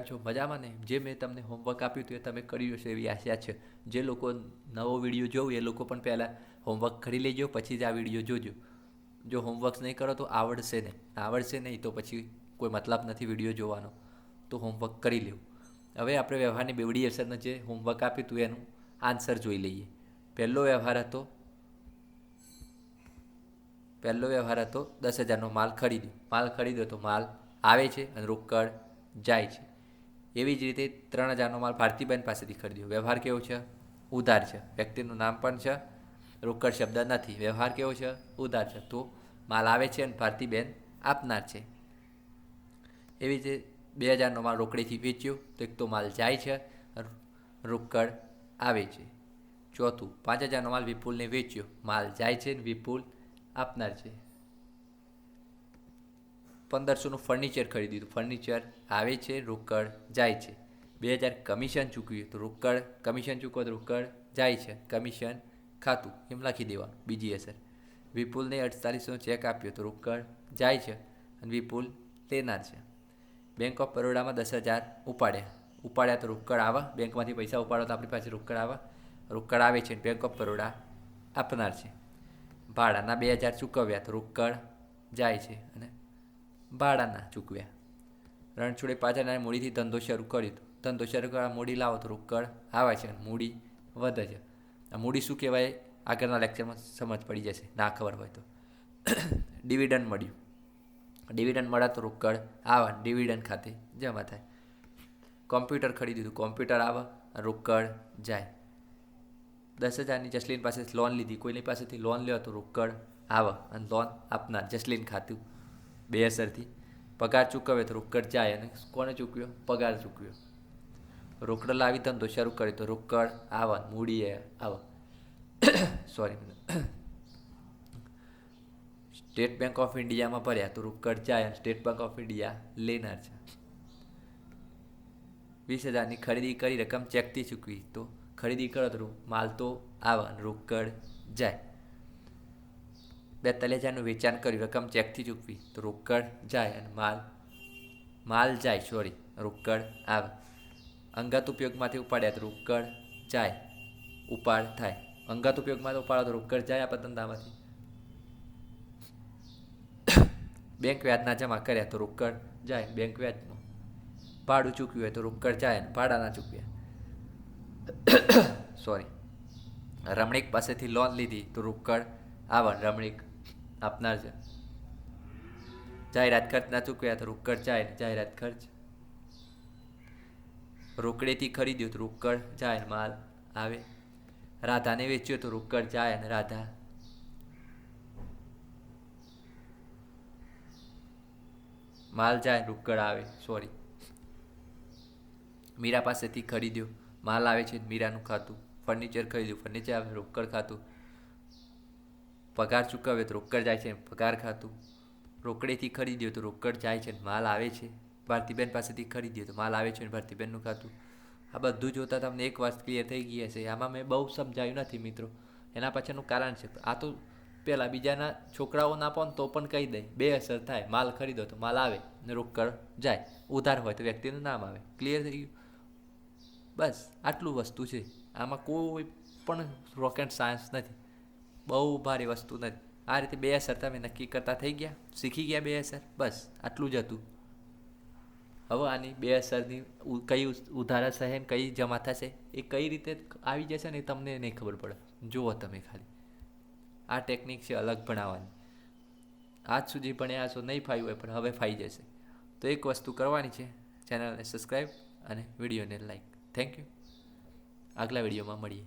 છો? મજામાં ને? જે મેં તમને હોમવર્ક આપ્યું હતું એ તમે કર્યું હશે એવી આશા છે. જે લોકો નવો વિડીયો જોવું એ લોકો પણ પહેલાં હોમવર્ક કરી લેજો, પછી જ આ વિડીયો જોજો. જો હોમવર્ક નહીં કરો તો આવડશે નહીં તો પછી કોઈ મતલબ નથી વિડીયો જોવાનો. તો હોમવર્ક કરી લેવું. હવે આપણે વ્યવહારની બેવડી અસરનું જે હોમવર્ક આપ્યું હતું એનું આન્સર જોઈ લઈએ. પહેલો વ્યવહાર હતો 10,000નો માલ ખરીદ્યો તો માલ આવે છે અને રોકડ જાય છે. એવી જ રીતે 3,000નો માલ ભારતીબેન પાસેથી ખરીદ્યો. વ્યવહાર કેવો છે? ઉધાર છે. વ્યક્તિનું નામ પણ છે, રોકડ શબ્દ નથી. વ્યવહાર કેવો છે? ઉધાર છે. તો માલ આવે છે અને ભારતીબેન આપનાર છે. એવી રીતે 2,000નો માલ રોકડીથી વેચ્યો તો એક તો માલ જાય છે, રોકડ આવે છે. ચોથું, 5,000નો માલ વિપુલને વેચ્યો, માલ જાય છે, વિપુલ આપનાર છે. 1,500નું ફર્નિચર ખરીદ્યું, ફર્નિચર આવે છે, રોકડ જાય છે. 2,000 કમિશન ચૂકવ્યું તો કમિશન ચૂકવો તો રોકડ જાય છે, કમિશન ખાતું એમ લખી દેવાનું. બીજી અસર, વિપુલને 4800નો ચેક આપ્યો તો રોકડ જાય છે અને વિપુલ લેનાર છે. બેંક ઓફ બરોડામાં 10,000 ઉપાડ્યા તો રોકડ આવે. બેંકમાંથી પૈસા ઉપાડો તો આપણી પાસે રોકડ આવે છે. બેંક ઓફ બરોડા આપનાર છે. ભાડાના 2,000 ચૂકવ્યા તો રોકડ જાય છે અને ભાડાના ચૂકવ્યા. રણછોડે 5,000 મૂડીથી ધંધો શરૂ કર્યો તો ધંધો શરૂ કરવા મૂડી લાવો તો રોકડ આવે છે અને મૂડી વધે છે. આ મૂડી શું કહેવાય? આગળના લેક્ચરમાં સમજ પડી જશે, ના ખબર હોય તો. ડિવિડન્ડ મળે તો રોકડ આવે, ડિવિડન્ડ ખાતે જમા થાય. કોમ્પ્યુટર ખરીદ્યું, કોમ્પ્યુટર આવે, રોકડ જાય. 10,000ની જસલીન પાસેથી લોન લીધી, કોઈની પાસેથી લોન લ્યો તો રોકડ આવે અને લોન આપનાર જસલીન ખાતું. 2 અસરથી પગાર ચૂકવે તો રોકડ જાય અને કોને ચૂકવ્યો? પગાર ચૂકવ્યો. રોકડ લાવી ધંધો શરૂ કર્યો તો રોકડ આવે, મૂડી આવે. સ્ટેટ બેંક ઓફ ઇન્ડિયામાં ભર્યા તો રોકડ જાય, સ્ટેટ બેંક ઓફ ઇન્ડિયા લેનાર છે. 20,000ની ખરીદી કરી, રકમ ચેકથી ચૂકવી તો ખરીદી કરો તો માલ તો આવે અને રોકડ જાય. 42,000નું વેચાણ કર્યું, રકમ ચેકથી ચૂકવી તો રોકડ જાય અને રોકડ આવે. અંગત ઉપયોગમાંથી ઉપાડ્યા તો રોકડ જાય, ઉપાડ થાય. અંગત ઉપયોગમાં ઉપાડો તો રોકડ જાય આપણા ધંધામાંથી. બેંક વ્યાજના જમા કર્યા તો રોકડ જાય, બેંક વ્યાજમાં. ભાડું ચૂકવ્યું હોય તો રોકડ જાય અને ભાડાના ચૂકવ્યા. રમણીક પાસેથી લોન લીધી તો રોકડ આવે, રમણીક આપનાર છે. જાહેરાત ખર્ચ ના ચૂકવ્યા તો રોકડ જાય, જાહેરાત ખર્ચ. રોકડેથી ખરીદ્યો તો રોકડ જાય, માલ આવે. રાધાને વેચ્યો તો રોકડ જાય અને રાધા માલ જાય, રોકડ આવે. મીરા પાસેથી ખરીદ્યો, માલ આવે છે, મીરાનું ખાતું. ફર્નિચર ખરીદ્યું, ફર્નિચર આવે, રોકડ ખાતું. પગાર ચૂકવ્યો તો રોકડ જાય છે, પગાર ખાતું. રોકડેથી ખરીદ્યો તો રોકડ જાય છે, માલ આવે છે. ભારતીબેન પાસેથી ખરીદ્યો તો માલ આવે છે અને ભારતીબેનનું ખાતું. આ બધું જોતાં તમને એક વાત ક્લિયર થઈ ગઈ હશે. આમાં મેં બહુ સમજાવ્યું નથી મિત્રો, એના પાછળનું કારણ છે. આ તો પહેલાં બીજાના છોકરાઓ ના પણ તો પણ કહી દે, 2 અસર થાય. માલ ખરીદો તો માલ આવે ને રોકડ જાય. ઉધાર હોય તો વ્યક્તિનું નામ આવે. ક્લિયર થઈ ગયું? બસ આટલું વસ્તુ છે. આમાં કોઈ પણ રોકેટ સાયન્સ નથી, બહુ ભારે વસ્તુ નથી. આ રીતે 2 અસર તમે નક્કી કરતા થઈ ગયા, શીખી ગયા 2 અસર. બસ આટલું જ હતું. હવે આની 2 અસરની કઈ ઉધાર હશે ને કઈ જમા થશે એ કઈ રીતે આવી જશે ને તમને નહીં ખબર પડે. જુઓ તમે ખાલી, આ ટેકનિક છે અલગ ભણાવવાની. આજ સુધી ભણ્યા છો, નહીં ફાવ્યું હોય પણ હવે ફાઈ જશે. તો એક વસ્તુ કરવાની છે, ચેનલને સબસ્ક્રાઈબ અને વિડીયોને લાઈક. Thank you. આગલા વિડીયોમાં મળીએ.